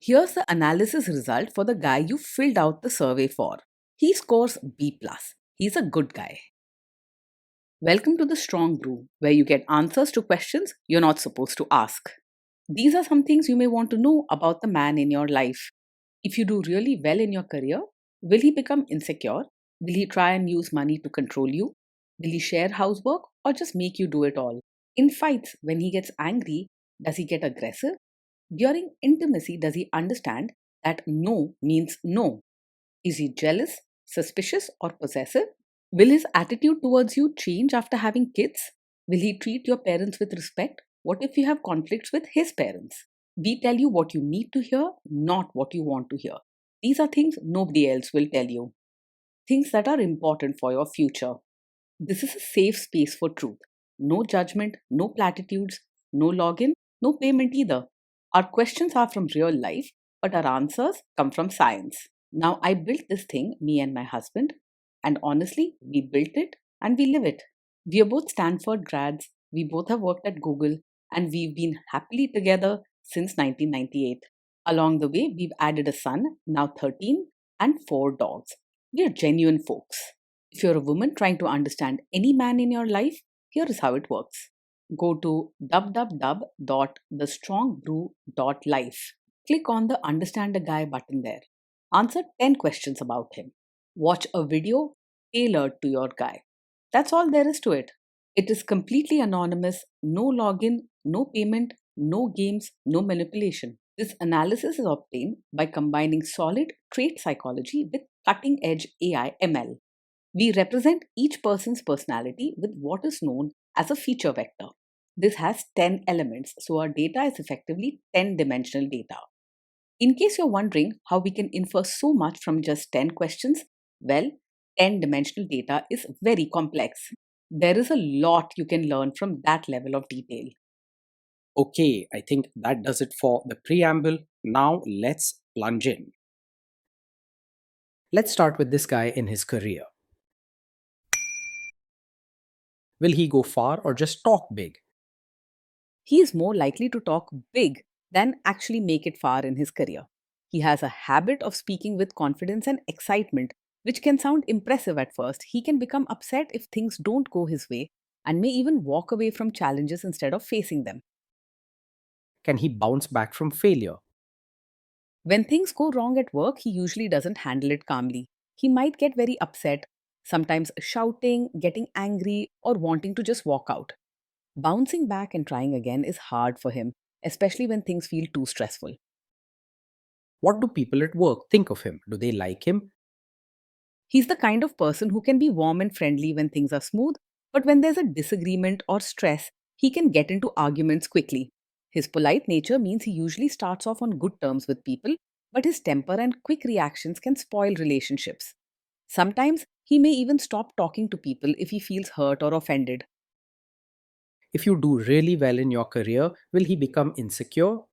Here's the analysis result for the guy you filled out the survey for. He scores B+. He's a good guy. Welcome to the Strong Brew, where you get answers to questions you're not supposed to ask. These are some things you may want to know about the man in your life. If you do really well in your career, will he become insecure? Will he try and use money to control you? Will he share housework or just make you do it all? In fights, when he gets angry, does he get aggressive? During intimacy, does he understand that no means no? Is he jealous, suspicious, or possessive? Will his attitude towards you change after having kids? Will he treat your parents with respect? What if you have conflicts with his parents? We tell you what you need to hear, not what you want to hear. These are things nobody else will tell you. Things that are important for your future. This is a safe space for truth. No judgment, no platitudes, no login, no payment either. Our questions are from real life, but our answers come from science. Now, I built this thing, me and my husband, and honestly, we built it and we live it. We are both Stanford grads, we both have worked at Google, and we've been happily together since 1998. Along the way, we've added a son, now 13, and 4 dogs. We are genuine folks. If you're a woman trying to understand any man in your life, here is how it works. Go to www.thestrongbrew.life. Click on the Understand a Guy button there. Answer 10 questions about him. Watch a video tailored to your guy. That's all there is to it. It is completely anonymous, no login, no payment, no games, no manipulation. This analysis is obtained by combining solid trait psychology with cutting edge AI ML. We represent each person's personality with what is known as a feature vector. This has 10 elements, so our data is effectively 10-dimensional data. In case you're wondering how we can infer so much from just 10 questions, well, 10-dimensional data is very complex. There is a lot you can learn from that level of detail. Okay, I think that does it for the preamble. Now let's plunge in. Let's start with this guy in his career. Will he go far or just talk big? He is more likely to talk big than actually make it far in his career. He has a habit of speaking with confidence and excitement, which can sound impressive at first. He can become upset if things don't go his way and may even walk away from challenges instead of facing them. Can he bounce back from failure? When things go wrong at work, he usually doesn't handle it calmly. He might get very upset, sometimes shouting, getting angry, or wanting to just walk out. Bouncing back and trying again is hard for him, especially when things feel too stressful. What do people at work think of him? Do they like him? He's the kind of person who can be warm and friendly when things are smooth, but when there's a disagreement or stress, he can get into arguments quickly. His polite nature means he usually starts off on good terms with people, but his temper and quick reactions can spoil relationships. Sometimes he may even stop talking to people if he feels hurt or offended. If you do really well in your career, will he become insecure?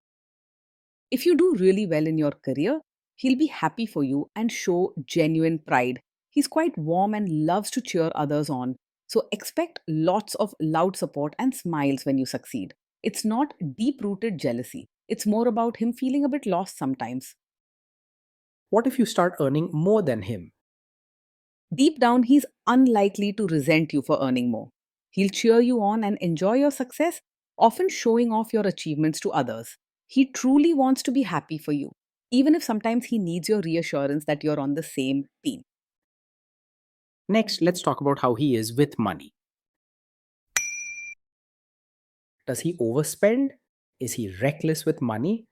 If you do really well in your career, he'll be happy for you and show genuine pride. He's quite warm and loves to cheer others on. So expect lots of loud support and smiles when you succeed. It's not deep rooted jealousy, it's more about him feeling a bit lost sometimes. What if you start earning more than him? Deep down, he's unlikely to resent you for earning more. He'll cheer you on and enjoy your success, often showing off your achievements to others. He truly wants to be happy for you, even if sometimes he needs your reassurance that you're on the same team. Next, let's talk about how he is with money. Does he overspend? Is he reckless with money?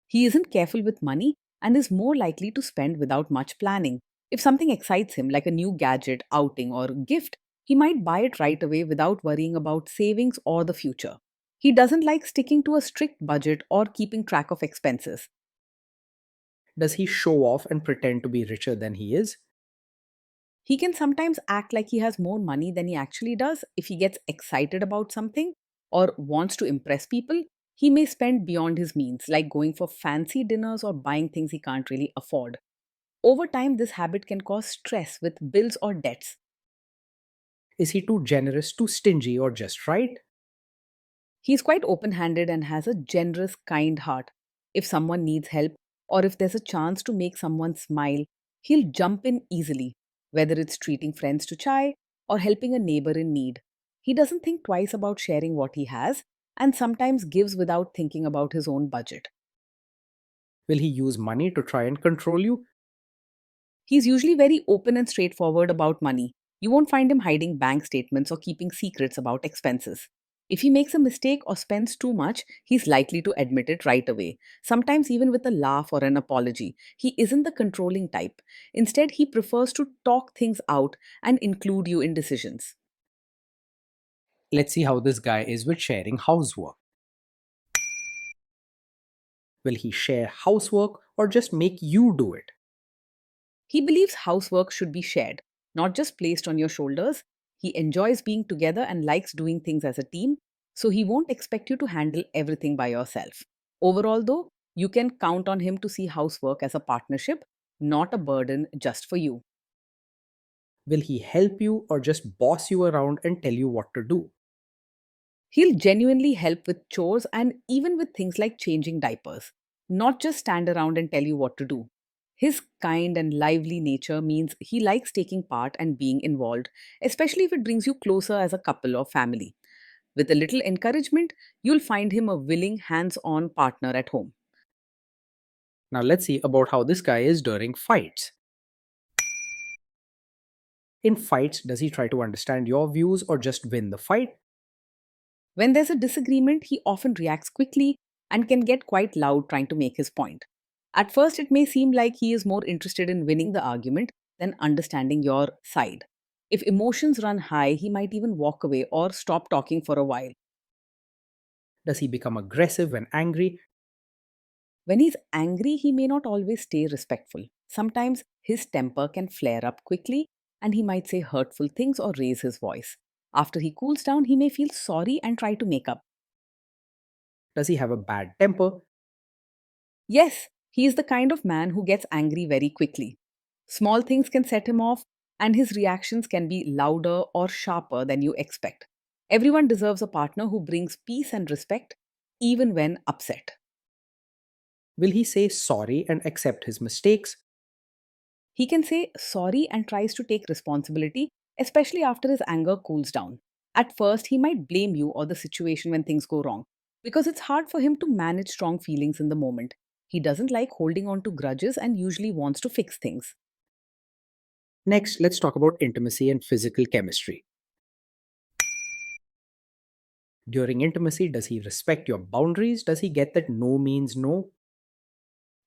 He isn't careful with money and is more likely to spend without much planning. If something excites him, like a new gadget, outing, or gift, he might buy it right away without worrying about savings or the future. He doesn't like sticking to a strict budget or keeping track of expenses. Does he show off and pretend to be richer than he is? He can sometimes act like he has more money than he actually does if he gets excited about something or wants to impress people. He may spend beyond his means, like going for fancy dinners or buying things he can't really afford. Over time, this habit can cause stress with bills or debts. Is he too generous, too stingy, or just right? He's quite open handed and has a generous, kind heart. If someone needs help or if there's a chance to make someone smile, he'll jump in easily, whether it's treating friends to chai or helping a neighbor in need. He doesn't think twice about sharing what he has and sometimes gives without thinking about his own budget. Will he use money to try and control you? He's usually very open and straightforward about money. You won't find him hiding bank statements or keeping secrets about expenses. If he makes a mistake or spends too much, he's likely to admit it right away, sometimes even with a laugh or an apology. He isn't the controlling type. Instead, he prefers to talk things out and include you in decisions. Let's see how this guy is with sharing housework. Will he share housework or just make you do it? He believes housework should be shared, not just placed on your shoulders. He enjoys being together and likes doing things as a team, so he won't expect you to handle everything by yourself. Overall, though, you can count on him to see housework as a partnership, not a burden just for you. Will he help you or just boss you around and tell you what to do? He'll genuinely help with chores and even with things like changing diapers, not just stand around and tell you what to do. His kind and lively nature means he likes taking part and being involved, especially if it brings you closer as a couple or family. With a little encouragement, you'll find him a willing, hands on partner at home. Now let's see about how this guy is during fights. In fights, does he try to understand your views or just win the fight? When there's a disagreement, he often reacts quickly and can get quite loud trying to make his point. At first, it may seem like he is more interested in winning the argument than understanding your side. If emotions run high, he might even walk away or stop talking for a while. Does he become aggressive when angry? When he's angry, he may not always stay respectful. Sometimes his temper can flare up quickly and he might say hurtful things or raise his voice. After he cools down, he may feel sorry and try to make up. Does he have a bad temper? Yes, he is the kind of man who gets angry very quickly. Small things can set him off, and his reactions can be louder or sharper than you expect. Everyone deserves a partner who brings peace and respect, even when upset. Will he say sorry and accept his mistakes? He can say sorry and tries to take responsibility, especially after his anger cools down. At first, he might blame you or the situation when things go wrong, because it's hard for him to manage strong feelings in the moment. He doesn't like holding on to grudges and usually wants to fix things. Next, let's talk about intimacy and physical chemistry. During intimacy, does he respect your boundaries? Does he get that no means no?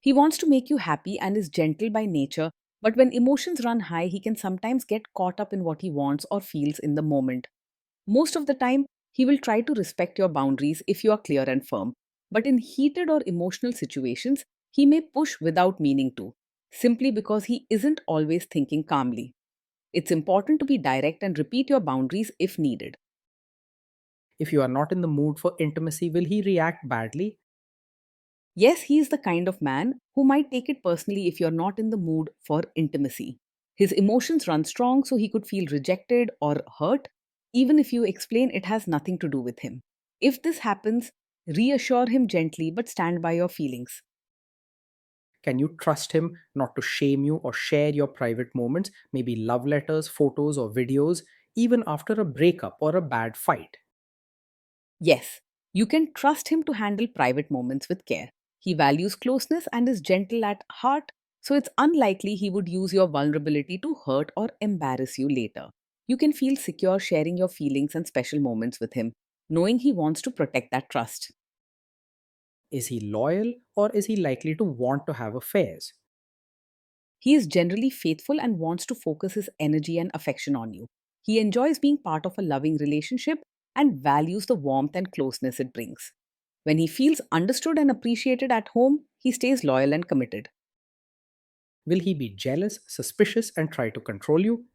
He wants to make you happy and is gentle by nature, but when emotions run high, he can sometimes get caught up in what he wants or feels in the moment. Most of the time, he will try to respect your boundaries if you are clear and firm, but in heated or emotional situations, he may push without meaning to, simply because he isn't always thinking calmly. It's important to be direct and repeat your boundaries if needed. If you are not in the mood for intimacy, will he react badly? Yes, he is the kind of man who might take it personally if you're not in the mood for intimacy. His emotions run strong, so he could feel rejected or hurt, even if you explain it has nothing to do with him. If this happens, reassure him gently but stand by your feelings. Can you trust him not to shame you or share your private moments, maybe love letters, photos, or videos, even after a breakup or a bad fight? Yes, you can trust him to handle private moments with care. He values closeness and is gentle at heart, so it's unlikely he would use your vulnerability to hurt or embarrass you later. You can feel secure sharing your feelings and special moments with him, knowing he wants to protect that trust. Is he loyal or is he likely to want to have affairs? He is generally faithful and wants to focus his energy and affection on you. He enjoys being part of a loving relationship and values the warmth and closeness it brings. When he feels understood and appreciated at home, he stays loyal and committed. Will he be jealous, suspicious, and try to control you?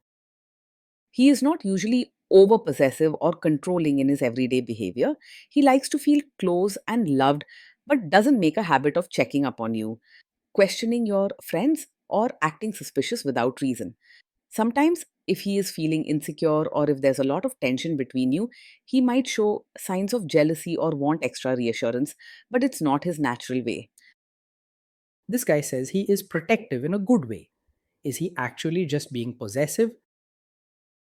He is not usually over possessive or controlling in his everyday behavior. He likes to feel close and loved, but doesn't make a habit of checking up on you, questioning your friends, or acting suspicious without reason. Sometimes, if he is feeling insecure or if there's a lot of tension between you, he might show signs of jealousy or want extra reassurance, but it's not his natural way. This guy says he is protective in a good way. Is he actually just being possessive?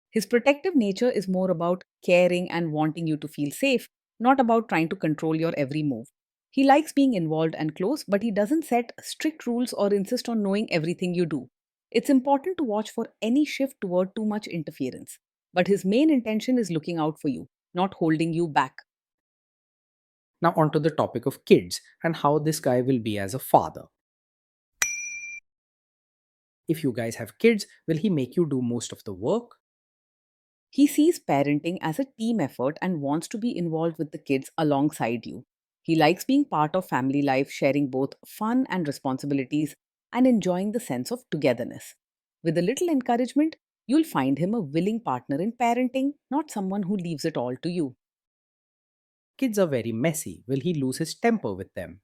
His protective nature is more about caring and wanting you to feel safe, not about trying to control your every move. He likes being involved and close, but he doesn't set strict rules or insist on knowing everything you do. It's important to watch for any shift toward too much interference. But his main intention is looking out for you, not holding you back. Now, onto the topic of kids and how this guy will be as a father. If you guys have kids, will he make you do most of the work? He sees parenting as a team effort and wants to be involved with the kids alongside you. He likes being part of family life, sharing both fun and responsibilities, and enjoying the sense of togetherness. With a little encouragement, you'll find him a willing partner in parenting, not someone who leaves it all to you. Kids are very messy. Will he lose his temper with them?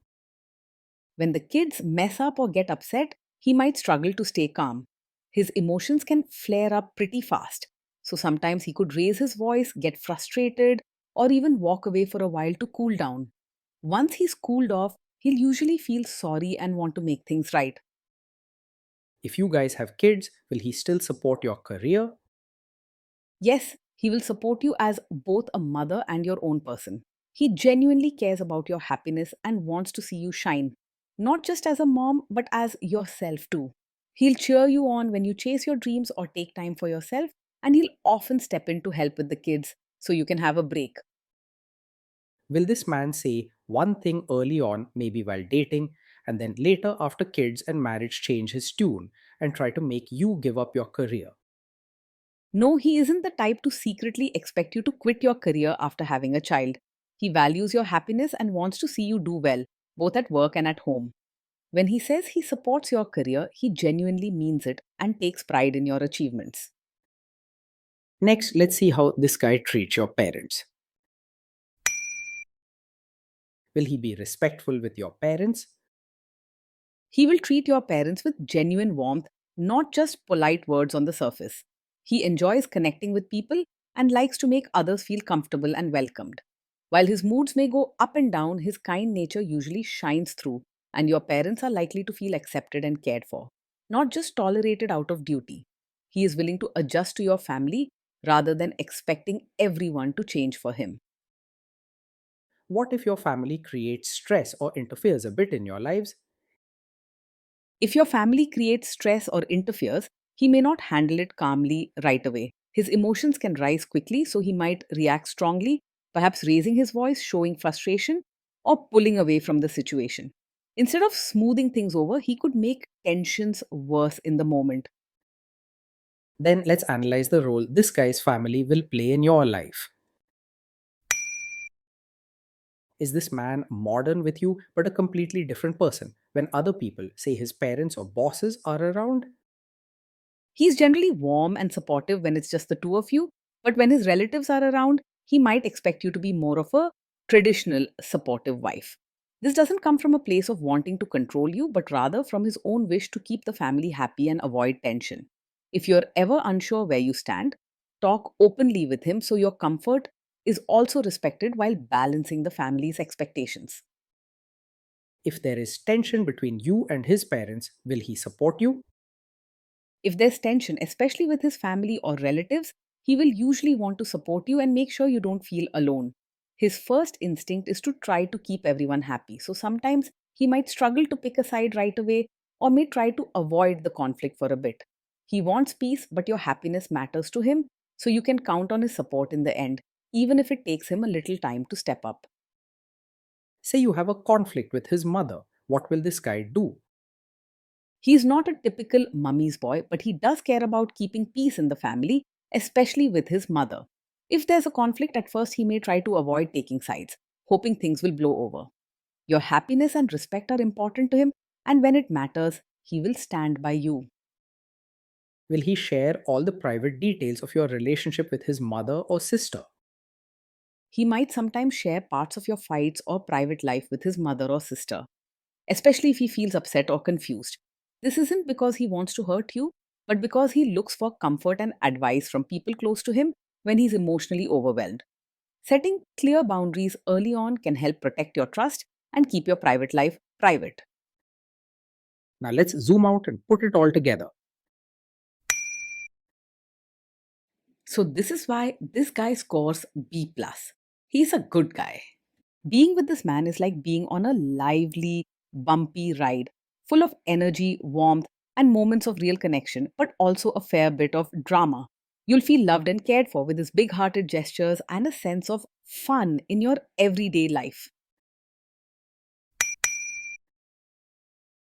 When the kids mess up or get upset, he might struggle to stay calm. His emotions can flare up pretty fast. So sometimes he could raise his voice, get frustrated, or even walk away for a while to cool down. Once he's cooled off, he'll usually feel sorry and want to make things right. If you guys have kids, will he still support your career? Yes, he will support you as both a mother and your own person. He genuinely cares about your happiness and wants to see you shine, not just as a mom, but as yourself too. He'll cheer you on when you chase your dreams or take time for yourself, and he'll often step in to help with the kids so you can have a break. Will this man say one thing early on, maybe while dating, and then later after kids and marriage change his tune and try to make you give up your career? No, he isn't the type to secretly expect you to quit your career after having a child. He values your happiness and wants to see you do well, both at work and at home. When he says he supports your career, he genuinely means it and takes pride in your achievements. Next, let's see how this guy treats your parents. Will he be respectful with your parents? He will treat your parents with genuine warmth, not just polite words on the surface. He enjoys connecting with people and likes to make others feel comfortable and welcomed. While his moods may go up and down, his kind nature usually shines through, and your parents are likely to feel accepted and cared for, not just tolerated out of duty. He is willing to adjust to your family rather than expecting everyone to change for him. What if your family creates stress or interferes a bit in your lives? If your family creates stress or interferes, he may not handle it calmly right away. His emotions can rise quickly, so he might react strongly, perhaps raising his voice, showing frustration, or pulling away from the situation. Instead of smoothing things over, he could make tensions worse in the moment. Then let's analyze the role this guy's family will play in your life. Is this man modern with you but a completely different person when other people, say his parents or bosses, are around? He's generally warm and supportive when it's just the two of you, but when his relatives are around, he might expect you to be more of a traditional supportive wife. This doesn't come from a place of wanting to control you, but rather from his own wish to keep the family happy and avoid tension. If you're ever unsure where you stand, talk openly with him so your comfort is also respected while balancing the family's expectations. If there is tension between you and his parents, will he support you? If there's tension, especially with his family or relatives, he will usually want to support you and make sure you don't feel alone. His first instinct is to try to keep everyone happy, so sometimes he might struggle to pick a side right away or may try to avoid the conflict for a bit. He wants peace, but your happiness matters to him, so you can count on his support in the end, even if it takes him a little time to step up. Say you have a conflict with his mother. What will this guy do? He's not a typical mummy's boy, but he does care about keeping peace in the family, especially with his mother. If there's a conflict at first, he may try to avoid taking sides, hoping things will blow over. Your happiness and respect are important to him, and when it matters, he will stand by you. Will he share all the private details of your relationship with his mother or sister? He might sometimes share parts of your fights or private life with his mother or sister, especially if he feels upset or confused. This isn't because he wants to hurt you, but because he looks for comfort and advice from people close to him when he's emotionally overwhelmed. Setting clear boundaries early on can help protect your trust and keep your private life private. Now let's zoom out and put it all together. So this is why this guy scores B plus. He's a good guy. Being with this man is like being on a lively, bumpy ride, full of energy, warmth, and moments of real connection, but also a fair bit of drama. You'll feel loved and cared for with his big hearted gestures and a sense of fun in your everyday life.